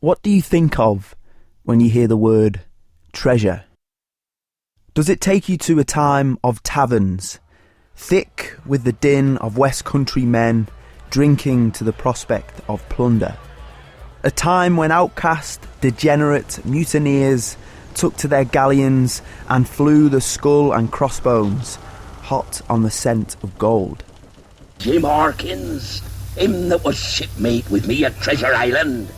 What do you think of when you hear the word treasure? Does it take you to a time of taverns, thick with the din of West Country men drinking to the prospect of plunder? A time when outcast, degenerate mutineers took to their galleons and flew the skull and crossbones, hot on the scent of gold. Jim Hawkins, him that was shipmate with me at Treasure Island.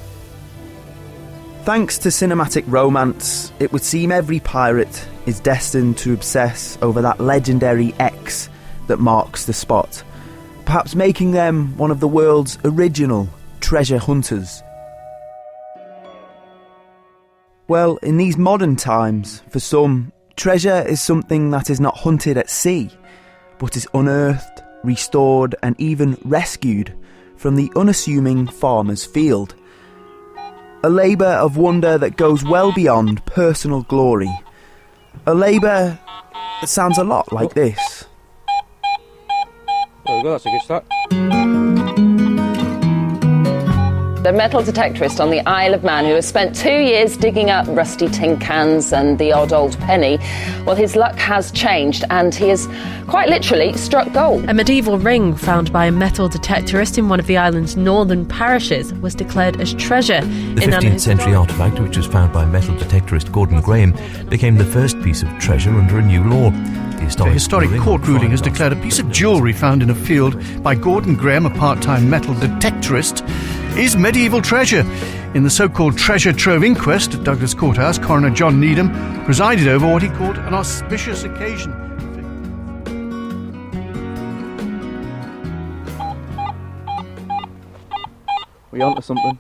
Thanks to cinematic romance, it would seem every pirate is destined to obsess over that legendary X that marks the spot, perhaps making them one of the world's original treasure hunters. Well, in these modern times, for some, treasure is something that is not hunted at sea, but is unearthed, restored and even rescued from the unassuming farmer's field. A labour of wonder that goes well beyond personal glory. A labour that sounds a lot like this. There we go, that's a good start. The metal detectorist on the Isle of Man who has spent 2 years digging up rusty tin cans and the odd old penny, well, his luck has changed and he has quite literally struck gold. A medieval ring found by a metal detectorist in one of the island's northern parishes was declared as treasure. The 15th century artefact, which was found by metal detectorist Gordon Graham, became the first piece of treasure under a new law. The historic court ruling has declared a piece of jewellery found in a field by Gordon Graham, a part-time metal detectorist, is medieval treasure. In the so-called Treasure Trove inquest at Douglas Courthouse, Coroner John Needham presided over what he called an auspicious occasion. We onto something.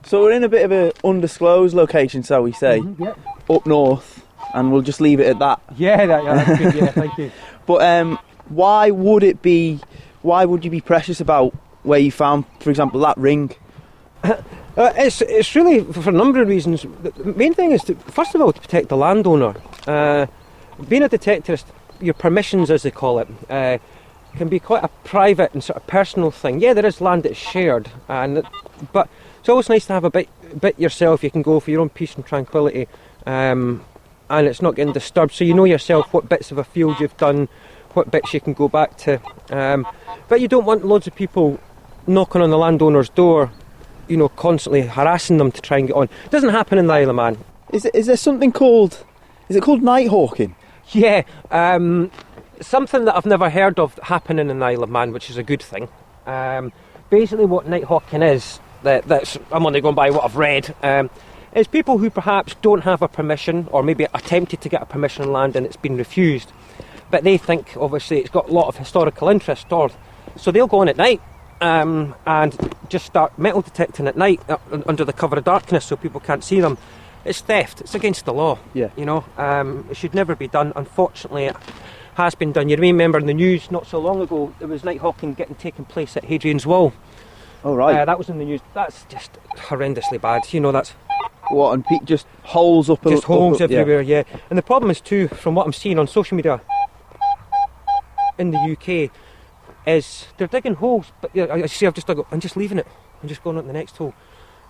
So we're in a bit of an undisclosed location, shall we say, up north, and we'll just leave it at that. Yeah, that's good, yeah, thank you. But why would you be precious about where you found, for example, that ring? It's really for a number of reasons. The main thing is, first of all, to protect the landowner. Being a detectorist, your permissions, as they call it, can be quite a private and sort of personal thing. Yeah, there is land that's shared, but it's always nice to have a bit yourself. You can go for your own peace and tranquility, and it's not getting disturbed. So you know yourself what bits of a field you've done, what bits you can go back to. But you don't want loads of people knocking on the landowner's door, you know, constantly harassing them to try and get on. It doesn't happen in the Isle of Man. Is there something called, is it called night hawking? Yeah, something that I've never heard of happening in the Isle of Man, which is a good thing. Basically what night hawking is, that's I'm only going by what I've read, is people who perhaps don't have a permission, or maybe attempted to get a permission on land and it's been refused, but they think obviously it's got a lot of historical interest stored, so they'll go on at night and just start metal detecting at night under the cover of darkness so people can't see them. It's theft, it's against the law. Yeah. You know, it should never be done. Unfortunately, it has been done. You remember in the news not so long ago there was night hawking taking place at Hadrian's Wall. Oh right. That was in the news. That's just horrendously bad. You know, that's what, and just holes up, just holes everywhere. Yeah. Yeah. And the problem is too, from what I'm seeing on social media in the UK, is they're digging holes, but I see I've just dug it, I'm just leaving it, I'm just going on to the next hole.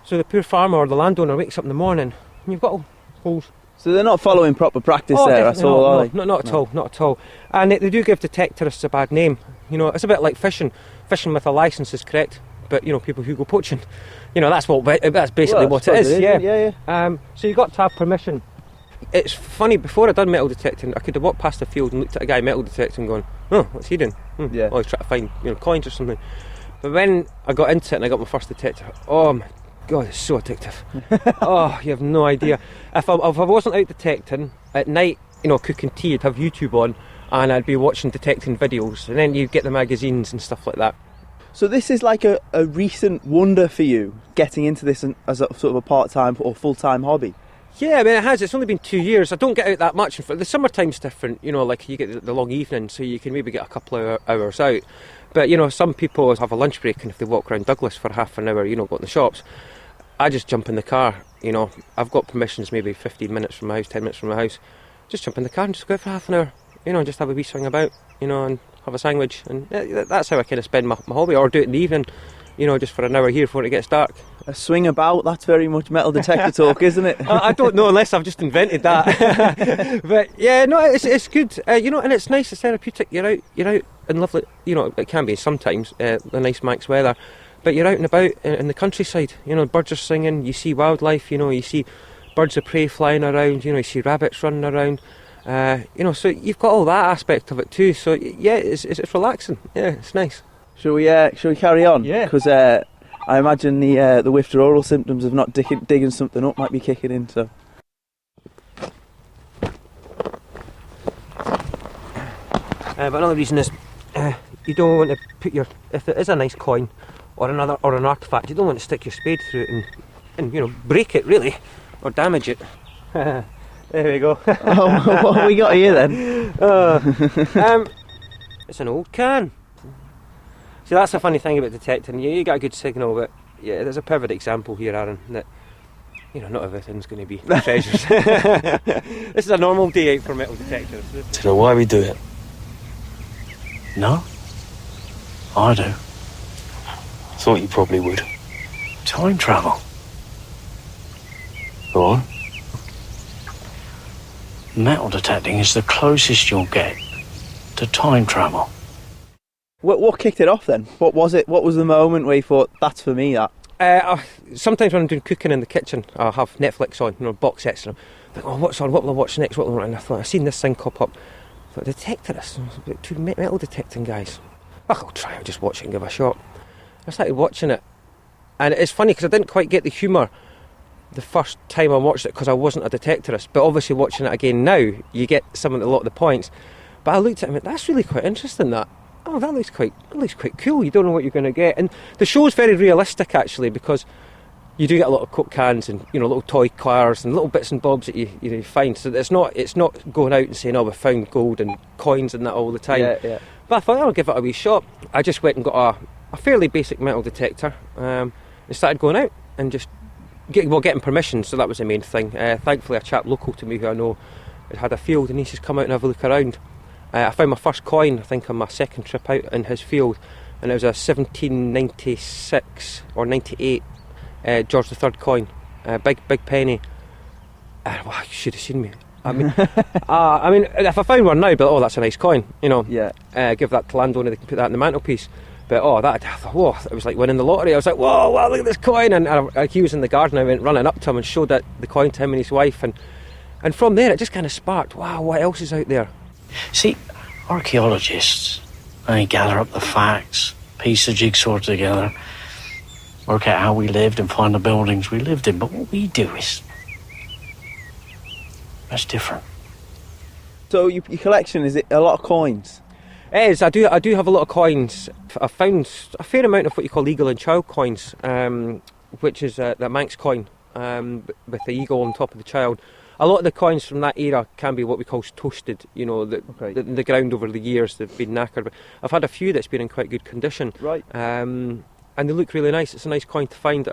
So the poor farmer or the landowner wakes up in the morning and you've got all holes. So they're not following proper practice there at all, are they? Not at all, not at all. And they do give detectorists a bad name. You know, it's a bit like fishing. Fishing with a licence is correct, but you know, people who go poaching, you know, that's basically what it is. Yeah. So you've got to have permission. It's funny, before I done metal detecting, I could have walked past the field and looked at a guy metal detecting going, oh, what's he doing? Yeah. Oh, he's trying to find, you know, coins or something. But when I got into it and I got my first detector, oh my God, it's so addictive. Oh, you have no idea. If I wasn't out detecting at night, you know, cooking tea, I'd have YouTube on and I'd be watching detecting videos, and then you get the magazines and stuff like that. So this is like a recent wonder for you, getting into this as a sort of a part-time or full-time hobby? Yeah, I mean, it has. It's only been 2 years. I don't get out that much. The summertime's different, you know, like you get the long evening, so you can maybe get a couple of hours out. But, you know, some people have a lunch break, and if they walk around Douglas for half an hour, you know, go in the shops, I just jump in the car, you know. I've got permissions maybe 15 minutes from my house, 10 minutes from my house. Just jump in the car and just go out for half an hour, you know, and just have a wee swing about, you know, and have a sandwich. And that's how I kind of spend my hobby, or do it in the evening, you know, just for an hour here before it gets dark. A swing about, that's very much metal detector talk, isn't it? I don't know, unless I've just invented that. But yeah, no, it's good. And it's nice, it's therapeutic. You're out in lovely, it can be sometimes, the nice max weather, but you're out and about in the countryside. Birds are singing, you see wildlife, you see birds of prey flying around, you see rabbits running around. So you've got all that aspect of it too. So yeah, it's relaxing. Yeah, it's nice. Shall we carry on? Yeah. Because I imagine the withdrawal symptoms of not digging something up might be kicking in. So. But another reason is you don't want to put if it is a nice coin or an artefact, you don't want to stick your spade through it and break it really or damage it. There we go. Oh, what have we got here then? It's an old can. See, that's a funny thing about detecting. You get a good signal, but yeah, there's a perfect example here, Aaron, that not everything's going to be treasures. This is a normal day out for metal detectors. So why we do it? No? I do. Thought you probably would. Time travel. Go on. Metal detecting is the closest you'll get to time travel. What kicked it off then? What was it? What was the moment where you thought, that's for me, that? Sometimes when I'm doing cooking in the kitchen, I'll have Netflix on, box sets, and I'm like, oh, what's on? What will I watch next? And I thought, I've seen this thing pop up. I thought, Detectorists, about 2 metal detecting guys. I'll just watch it and give it a shot. I started watching it, and it's funny because I didn't quite get the humour the first time I watched it because I wasn't a detectorist, but obviously watching it again now, you get a lot of the points. But I looked at it and went, that's really quite interesting, that. Oh, that looks quite cool. You don't know what you're going to get. And the show's very realistic, actually, because you do get a lot of Coke cans and, little toy cars and little bits and bobs that you find. So it's not going out and saying, oh, we found gold and coins and that all the time. Yeah. But I thought, I'll give it a wee shot. I just went and got a fairly basic metal detector and started going out and just getting permission. So that was the main thing. Thankfully, a chap local to me who I know had a field, and he says, come out and have a look around. I found my first coin, I think, on my second trip out in his field, and it was a 1796 or 98 George III coin, big penny. Wow, you should have seen me. I mean, if I found one now, but that's a nice coin, Yeah. Give that to landowner, they can put that in the mantelpiece. But I thought, whoa, it was like winning the lottery. I was like, whoa, wow, look at this coin. And he was in the garden, I went running up to him and showed the coin to him and his wife. And from there, it just kind of sparked, wow, what else is out there? See, archaeologists, they gather up the facts, piece the jigsaw together, work out how we lived and find the buildings we lived in. But what we do is... that's different. So your collection, is it a lot of coins? It is. I do have a lot of coins. I found a fair amount of what you call eagle and child coins, which is the Manx coin with the eagle on top of the child. A lot of the coins from that era can be what we call toasted, the ground over the years, they've been knackered. But I've had a few that's been in quite good condition. Right. And they look really nice. It's a nice coin to find.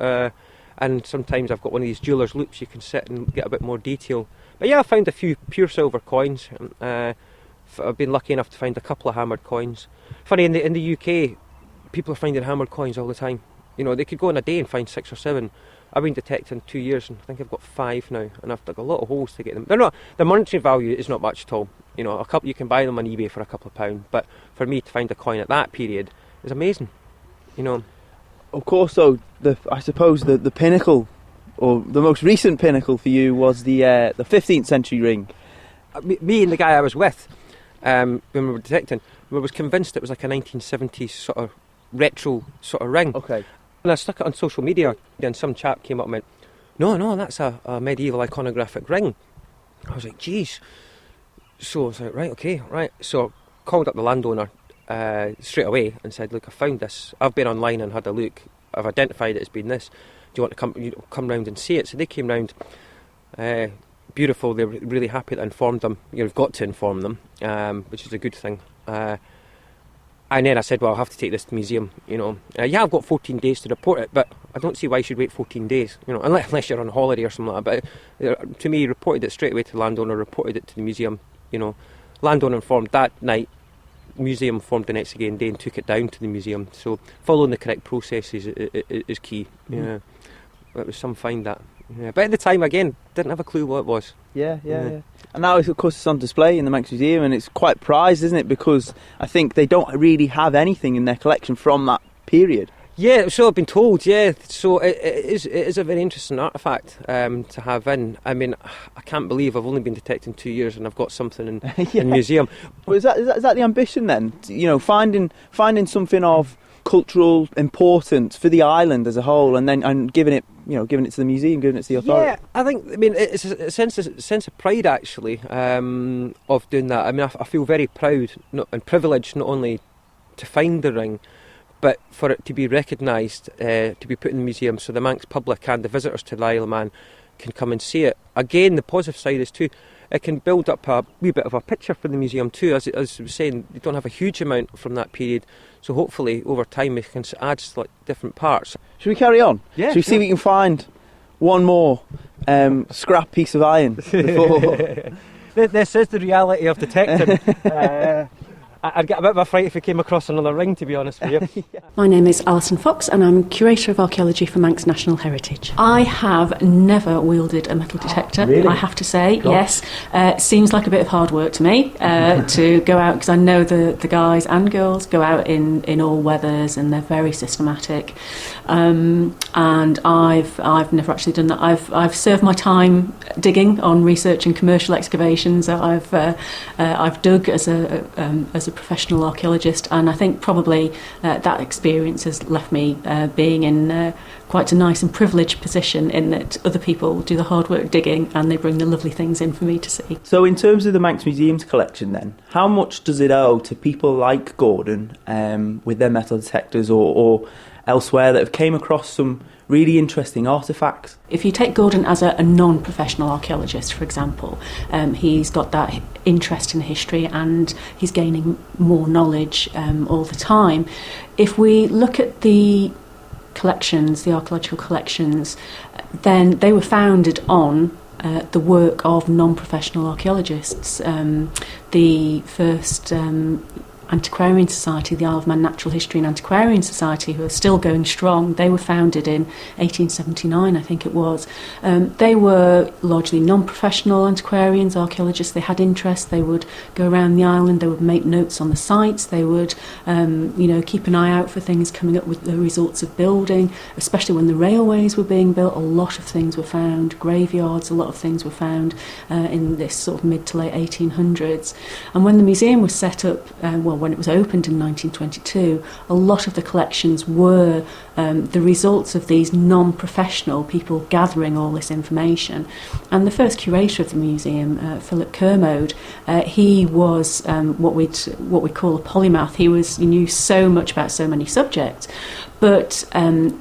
And sometimes I've got one of these jeweller's loupes, you can sit and get a bit more detail. But yeah, I found a few pure silver coins. I've been lucky enough to find a couple of hammered coins. Funny, in the UK, people are finding hammered coins all the time. They could go in a day and find 6 or 7. I've been detecting 2 years, and I think I've got 5 now, and I've dug a lot of holes to get them. They're not, the monetary value is not much at all. A couple, you can buy them on eBay for a couple of pounds, but for me to find a coin at that period is amazing. Of course, though, I suppose the pinnacle, or the most recent pinnacle for you, was the 15th century ring. Me and the guy I was with, when we were detecting, we was convinced it was like a 1970s sort of retro sort of ring. Okay. And I stuck it on social media, and some chap came up and went, no, that's a medieval iconographic ring. I was like, geez. So I was like, right, okay, right. So called up the landowner straight away and said, look, I found this. I've been online and had a look. I've identified it as being this. Do you want to come round and see it? So they came round. Beautiful. They were really happy that I informed them. You've got to inform them, which is a good thing. And then I said, well, I'll have to take this to the museum, I've got 14 days to report it, but I don't see why you should wait 14 days, unless you're on holiday or something like that. But to me, reported it straight away to the landowner, reported it to the museum, Landowner informed that night, museum informed the next day and took it down to the museum. So following the correct processes is key. Yeah. it was some find that. Yeah. But at the time, again, didn't have a clue what it was. Yeah. And now, of course, it's on display in the Manx Museum, and it's quite prized, isn't it? Because I think they don't really have anything in their collection from that period. Yeah, so I've been told, yeah. So it is a very interesting artefact to have in. I mean, I can't believe I've only been detecting 2 years and I've got something in the museum. But is that the ambition then? You know, finding something of cultural importance for the island as a whole, and giving it to the museum, giving it to the authority. Yeah, I mean, it's a sense of pride actually of doing that. I mean, I feel very proud and privileged not only to find the ring, but for it to be recognised, to be put in the museum, so the Manx public and the visitors to the Isle of Man can come and see it. Again, the positive side is too, it can build up a wee bit of a picture for the museum too. As I was saying, they don't have a huge amount from that period, so hopefully over time we can add different parts. Should we carry on? Yeah. Should we see if we can find one more scrap piece of iron before? This is the reality of detecting. I'd get a bit of a fright if we came across another ring, to be honest with you. My name is Alison Fox and I'm Curator of Archaeology for Manx National Heritage. I have never wielded a metal detector, really? I have to say, yes. Seems like a bit of hard work to me to go out, because I know the guys and girls go out in all weathers and they're very systematic. And I've never actually done that. I've served my time digging on research and commercial excavations. I've dug as a professional archaeologist, and I think probably that experience has left me being in quite a nice and privileged position, in that other people do the hard work digging and they bring the lovely things in for me to see. So in terms of the Manx Museum's collection then, how much does it owe to people like Gordon with their metal detectors or elsewhere that have came across some really interesting artefacts? If you take Gordon as a non-professional archaeologist, for example, he's got that interest in history and he's gaining more knowledge all the time. If we look at the collections, the archaeological collections, then they were founded on the work of non-professional archaeologists. The first Antiquarian Society, the Isle of Man Natural History and Antiquarian Society, who are still going strong. They were founded in 1879, I think it was. They were largely non-professional antiquarians, archaeologists. They had interest. They would go around the island. They would make notes on the sites. They would, keep an eye out for things coming up with the results of building, especially when the railways were being built. A lot of things were found, graveyards, a lot of things were found in this sort of mid to late 1800s. And when the museum was set up, when it was opened in 1922, a lot of the collections were the results of these non-professional people gathering all this information. And the first curator of the museum, Philip Kermode, he was what we call a polymath. He knew so much about so many subjects, but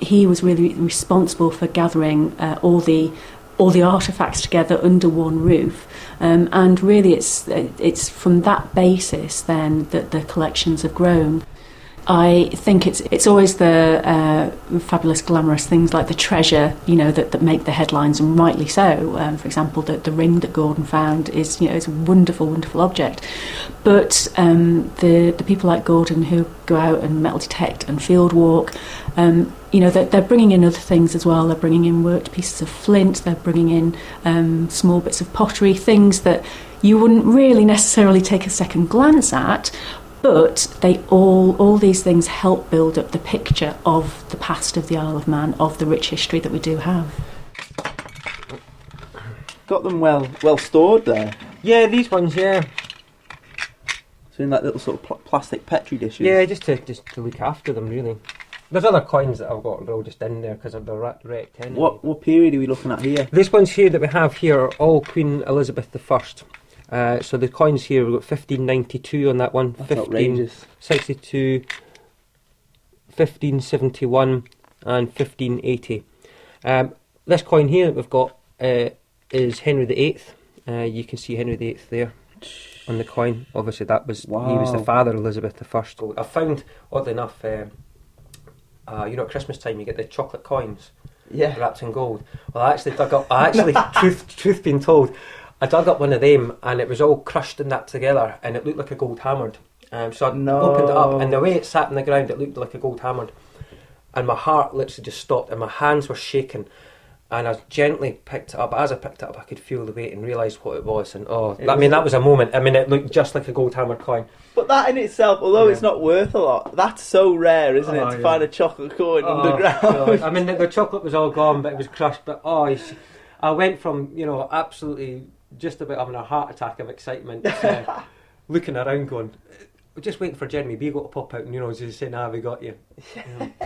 he was really responsible for gathering all the artefacts together under one roof. And really it's from that basis then that the collections have grown. I think it's always the fabulous, glamorous things like the treasure, that make the headlines, and rightly so. For example, the ring that Gordon found is a wonderful, wonderful object. But the people like Gordon who go out and metal detect and field walk, they're bringing in other things as well. They're bringing in worked pieces of flint. They're bringing in small bits of pottery, things that you wouldn't really necessarily take a second glance at. But they all these things help build up the picture of the past of the Isle of Man, of the rich history that we do have. Got them well stored there. Yeah, these ones, yeah. So in that little sort of plastic petri dishes. Yeah, just to look after them, really. There's other coins that I've got they're all just in there because they're wrecked anyway. What period are we looking at here? These ones here that we have here are all Queen Elizabeth I. So the coins here, we've got 1592 on that one, That's outrageous. 1562, 1571 and 1580. This coin here that we've got is Henry VIII. You can see Henry VIII there on the coin. Obviously he was the father of Elizabeth I. I found, oddly enough, at Christmas time you get the chocolate coins wrapped in gold. Well, I actually dug up, truth being told, I dug up one of them and it was all crushed in that together and it looked like a gold hammered. So I opened it up and the way it sat on the ground it looked like a gold hammered. And my heart literally just stopped and my hands were shaking. and I gently picked it up. As I picked it up, I could feel the weight and realise what it was. And that was a moment. I mean, it looked just like a gold hammered coin. But that in itself, although it's not worth a lot, that's so rare, isn't it, to find a chocolate coin underground? God. I mean, the chocolate was all gone, but it was crushed. But I went from, absolutely just about having a heart attack of excitement to looking around going, just waiting for Jeremy Beagle to pop out and, just say, nah, we got you.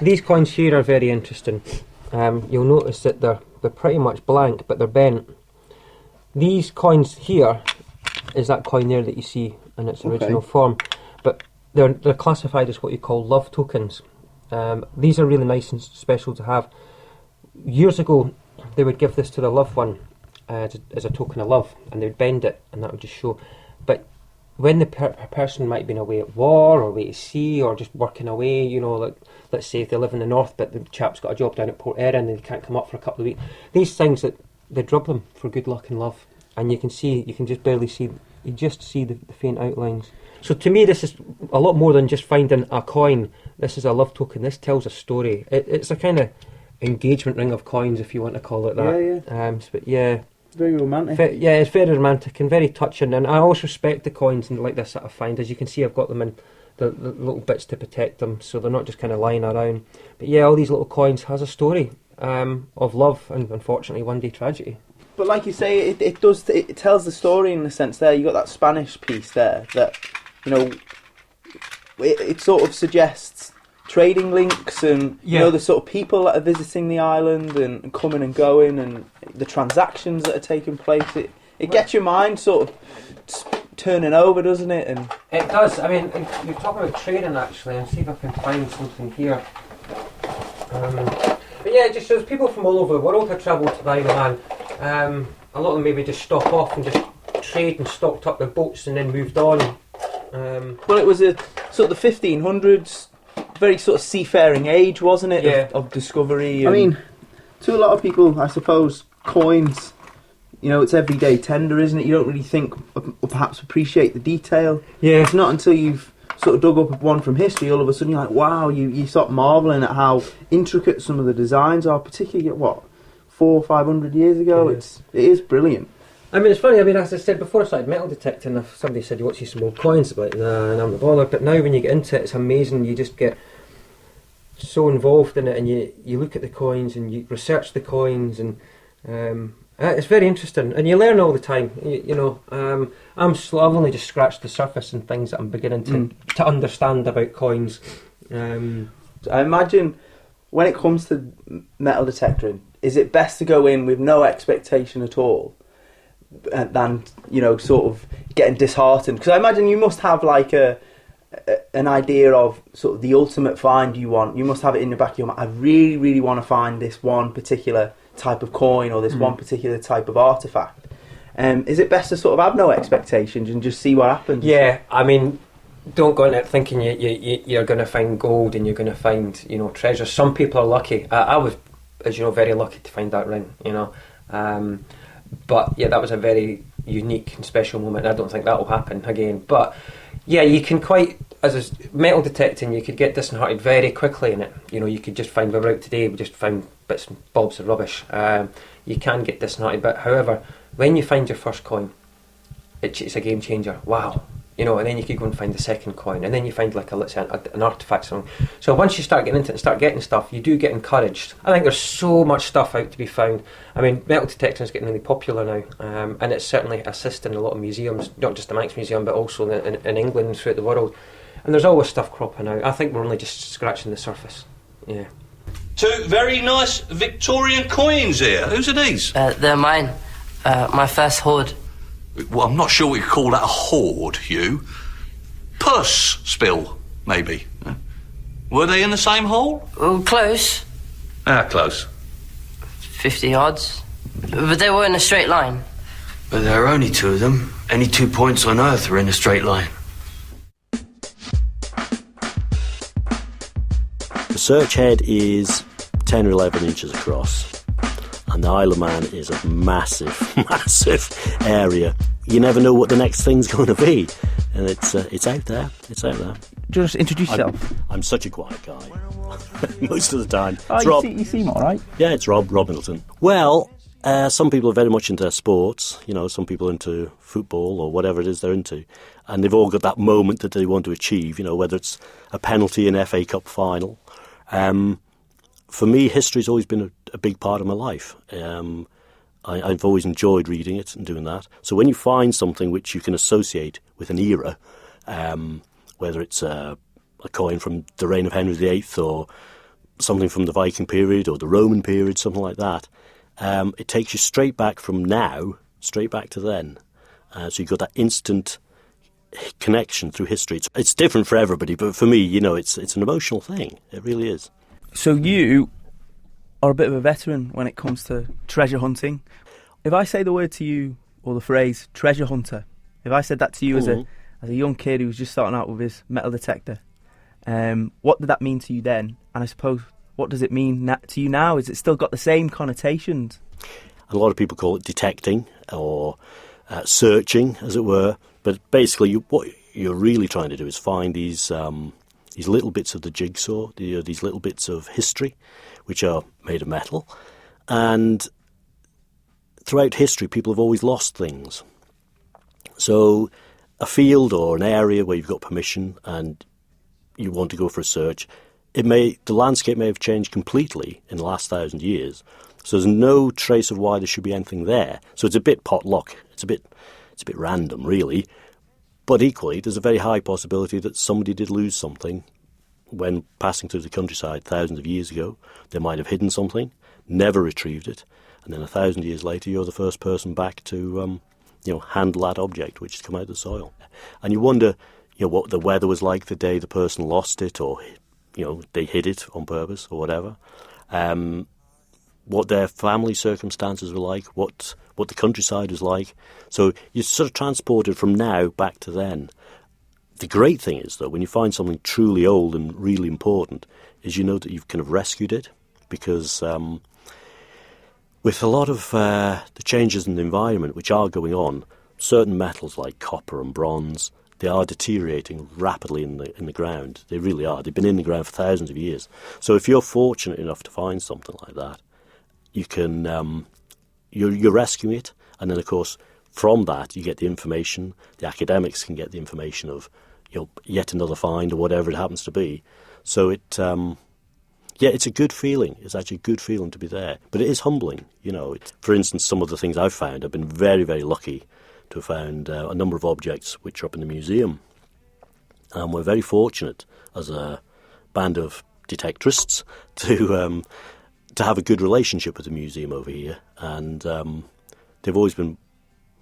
These coins here are very interesting. You'll notice that they're pretty much blank, but they're bent. These coins here is that coin there that you see in its original form, but they're classified as what you call love tokens. These are really nice and special to have. Years ago, they would give this to their loved one as a token of love, and they would bend it, and that would just show. But when the person might have been away at war or away at sea or just working away, like let's say if they live in the north but the chap's got a job down at Port Erin and they can't come up for a couple of weeks, these things that they drub them for good luck and love, and you can just barely see, you just see the faint outlines. So to me this is a lot more than just finding a coin. This is a love token. This tells a story. It's a kind of engagement ring of coins, if you want to call it that. But yeah, very romantic. It's very romantic and very touching, and I always respect the coins and like this that I find. As you can see, I've got them in the little bits to protect them, so they're not just kind of lying around. But yeah, all these little coins has a story of love and unfortunately one day tragedy. But like you say, it tells the story in the sense there. You got that Spanish piece there that it sort of suggests trading links and the sort of people that are visiting the island and coming and going and the transactions that are taking place. It gets your mind sort of turning over, doesn't it? And it does. I mean, you're talking about trading actually, and see if I can find something here. But yeah, it just shows people from all over the world have travelled to the island. A lot of them maybe just stop off and just trade and stocked up their boats and then moved on. Well, it was a sort of the 1500s. Very sort of seafaring age, wasn't it? Yeah. Of discovery. I mean, to a lot of people, I suppose, coins, it's everyday tender, isn't it? You don't really think or perhaps appreciate the detail. Yeah. It's not until you've sort of dug up one from history, all of a sudden you're like, wow, you start marvelling at how intricate some of the designs are, particularly at 400 or 500 years ago. Yeah. It is brilliant. I mean, it's funny, as I said before I started metal detecting, if somebody said, you want to see some old coins, I'm like, nah, and I'm not bothered. But now when you get into it, it's amazing. You just get so involved in it, and you look at the coins and you research the coins, and it's very interesting, and you learn all the time. I've only just scratched the surface and things that I'm beginning to understand about coins. I imagine when it comes to metal detecting, is it best to go in with no expectation at all than sort of getting disheartened? Because I imagine you must have like an idea of sort of the ultimate find you want. You must have it in the back of your mind. I really, really want to find this one particular type of coin or this one particular type of artifact. Is it best to sort of have no expectations and just see what happens? Yeah, I mean, don't go into it thinking you're going to find gold and you're going to find treasure. Some people are lucky. I was, as you know, very lucky to find that ring. But yeah, that was a very unique and special moment. I don't think that will happen again. But yeah, you can as a metal detecting, you could get disheartened very quickly in it. You could just find, we were out today, we just found bits and bobs of rubbish. You can get disheartened, but however, when you find your first coin, it's a game changer. Wow. And then you could go and find the second coin, and then you find like an artifact something. So once you start getting into it and start getting stuff, you do get encouraged. I think there's so much stuff out to be found. I mean, metal detecting is getting really popular now, and it's certainly assisting a lot of museums, not just the Manx Museum, but also in England and throughout the world. And there's always stuff cropping out. I think we're only just scratching the surface. Yeah. Two very nice Victorian coins here. Whose are these? They're mine. My first hoard. Well, I'm not sure we could call that a hoard, Hugh. Purse spill, maybe. Were they in the same hole? Well, close. How close? 50 yards. But they were in a straight line. But there are only two of them. Any 2 points on Earth are in a straight line. The search head is 10 or 11 inches across. And the Isle of Man is a massive, massive area. You never know what the next thing's going to be. And it's out there. It's out there. Just introduce yourself. I'm such a quiet guy. most of the time. Oh, It's Rob. you seem all right. Yeah, it's Rob Middleton. Well, some people are very much into sports. You know, some people are into football or whatever it is they're into. And they've all got that moment that they want to achieve, you know, whether it's a penalty in FA Cup final. For me, history's always been a big part of my life. I've always enjoyed reading it and doing that. So when you find something which you can associate with an era, whether it's a coin from the reign of Henry VIII or something from the Viking period or the Roman period, something like that, it takes you straight back from now, straight back to then. So you've got that instant connection through history. It's different for everybody, but for me, you know, it's an emotional thing. It really is. So you are a bit of a veteran when it comes to treasure hunting. If I say the word to you, or the phrase treasure hunter, if I said that to you as a young kid who was just starting out with his metal detector, what did that mean to you then? And I suppose, what does it mean to you now? Is it still got the same connotations? A lot of people call it detecting or searching, as it were. But basically, what you're really trying to do is find these little bits of the jigsaw, these little bits of history, which are made of metal. And throughout history, people have always lost things. So a field or an area where you've got permission and you want to go for a search, the landscape may have changed completely in the last 1,000 years. So there's no trace of why there should be anything there. So it's a bit potluck. It's a bit random, really. But equally, there's a very high possibility that somebody did lose something when passing through the countryside thousands of years ago. They might have hidden something, never retrieved it, and then 1,000 years later, you're the first person back to, handle that object which has come out of the soil. And you wonder, what the weather was like the day the person lost it, or, they hid it on purpose or whatever. What their family circumstances were like, what the countryside was like. So you're sort of transported from now back to then. The great thing is, though, when you find something truly old and really important, is you know that you've kind of rescued it, because with a lot of the changes in the environment which are going on, certain metals like copper and bronze, they are deteriorating rapidly in the ground. They really are. They've been in the ground for thousands of years. So if you're fortunate enough to find something like that, you can you're rescuing it, and then of course from that you get the information. The academics can get the information of yet another find or whatever it happens to be. So it's a good feeling. It's actually a good feeling to be there, but it is humbling. For instance, some of the things I've found, I've been very, very lucky to have found a number of objects which are up in the museum, and we're very fortunate as a band of detectorists to have a good relationship with the museum over here, and they've always been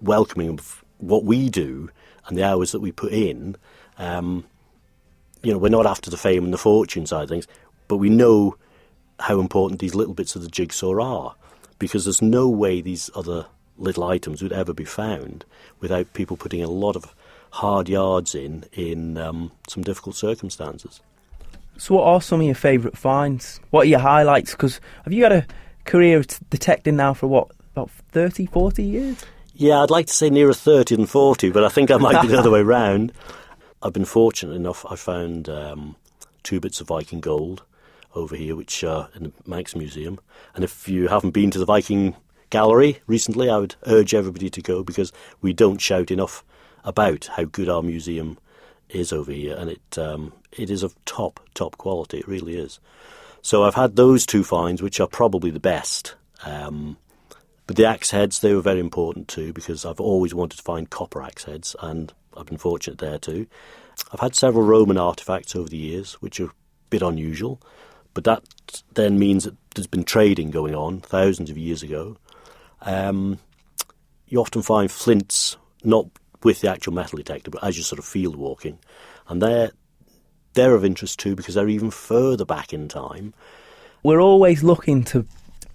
welcoming of what we do and the hours that we put in. We're not after the fame and the fortune side of things, but we know how important these little bits of the jigsaw are, because there's no way these other little items would ever be found without people putting a lot of hard yards in some difficult circumstances. So what are some of your favourite finds? What are your highlights? Because have you had a career of detecting now for about 30, 40 years? Yeah, I'd like to say nearer 30 than 40, but I think I might be the other way round. I've been fortunate enough, I found 2 bits of Viking gold over here, which are in the Manx Museum. And if you haven't been to the Viking Gallery recently, I would urge everybody to go, because we don't shout enough about how good our museum is over here, and it is of top quality. It really is. So I've had those 2 finds, which are probably the best. But the axe heads, they were very important too, because I've always wanted to find copper axe heads, and I've been fortunate there too. I've had several Roman artefacts over the years, which are a bit unusual, but that then means that there's been trading going on thousands of years ago. You often find flints, not with the actual metal detector, but as you're sort of field walking, and they're of interest too, because they're even further back in time. We're always looking to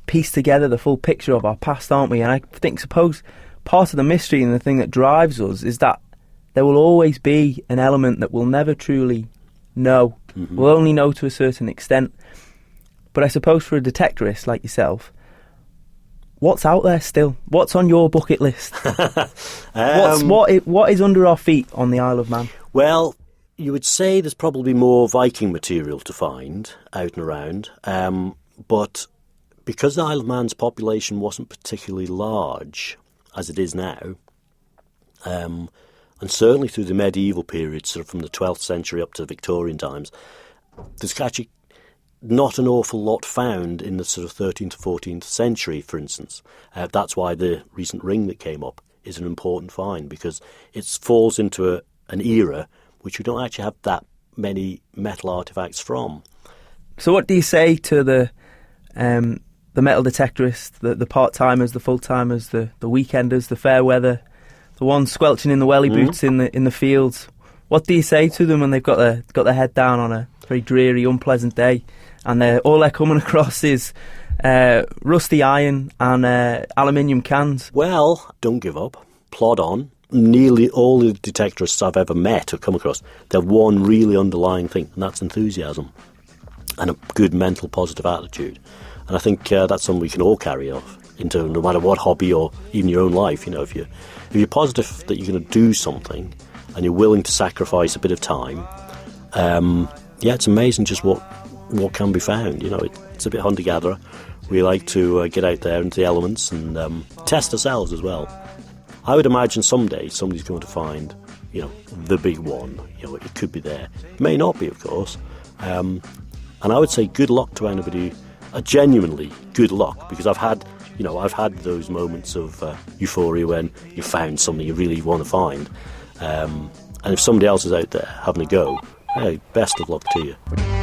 piece together the full picture of our past, aren't we? And I suppose part of the mystery and the thing that drives us is that there will always be an element that we'll never truly know. Mm-hmm. We'll only know to a certain extent. But I suppose for a detectorist like yourself, what's out there still? What's on your bucket list? What is under our feet on the Isle of Man? Well, You would say there's probably more Viking material to find out and around, but because the Isle of Man's population wasn't particularly large, as it is now, and certainly through the medieval period, sort of from the 12th century up to Victorian times, there's actually not an awful lot found in the sort of 13th to 14th century, for instance. That's why the recent ring that came up is an important find, because it falls into an era which we don't actually have that many metal artefacts from. So what do you say to the metal detectorists, the part-timers, the full-timers, the weekenders, the fair weather, the ones squelching in the welly boots in the fields? What do you say to them when they've got their head down on a very dreary, unpleasant day, and all they're coming across is rusty iron and aluminium cans? Well, don't give up. Plod on. Nearly all the detectorists I've ever met or come across, they have one really underlying thing, and that's enthusiasm and a good mental positive attitude. And I think that's something we can all carry off into no matter what hobby or even your own life. You know, if you're positive that you're going to do something and you're willing to sacrifice a bit of time, it's amazing just what can be found. You know, it's a bit hunter-gatherer. We like to get out there into the elements and test ourselves as well. I would imagine someday somebody's going to find, the big one. It could be there. It may not be, of course. And I would say good luck to anybody. Genuinely good luck, because I've had those moments of euphoria when you found something you really want to find. And if somebody else is out there having a go, hey, best of luck to you.